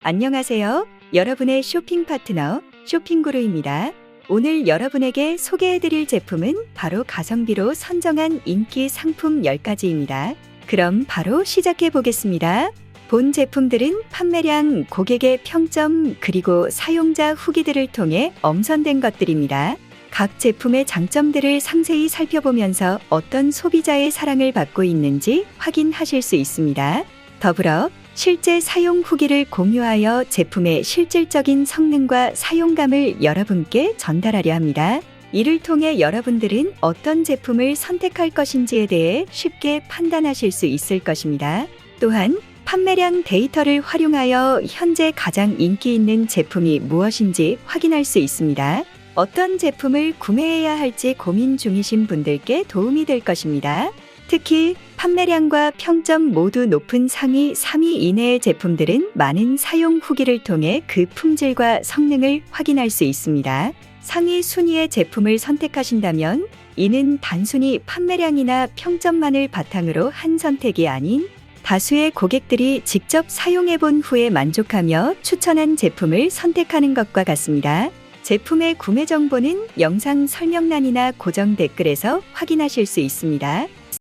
안녕하세요. 여러분의 쇼핑 파트너 쇼핑구루입니다. 오늘 여러분에게 소개해드릴 제품은 바로 가성비로 선정한 인기 상품 10가지입니다. 그럼 바로 시작해 보겠습니다. 본 제품들은 판매량, 고객의 평점, 그리고 사용자 후기들을 통해 엄선된 것들입니다. 각 제품의 장점들을 상세히 살펴보면서 어떤 소비자의 사랑을 받고 있는지 확인하실 수 있습니다. 더불어 실제 사용 후기를 공유하여 제품의 실질적인 성능과 사용감을 여러분께 전달하려 합니다. 이를 통해 여러분들은 어떤 제품을 선택할 것인지에 대해 쉽게 판단하실 수 있을 것입니다. 또한 판매량 데이터를 활용하여 현재 가장 인기 있는 제품이 무엇인지 확인할 수 있습니다. 어떤 제품을 구매해야 할지 고민 중이신 분들께 도움이 될 것입니다. 특히 판매량과 평점 모두 높은 상위 3위 이내의 제품들은 많은 사용 후기를 통해 그 품질과 성능을 확인할 수 있습니다. 상위 순위의 제품을 선택하신다면 이는 단순히 판매량이나 평점만을 바탕으로 한 선택이 아닌 다수의 고객들이 직접 사용해 본 후에 만족하며 추천한 제품을 선택하는 것과 같습니다. 제품의 구매 정보는 영상 설명란이나 고정 댓글에서 확인하실 수 있습니다.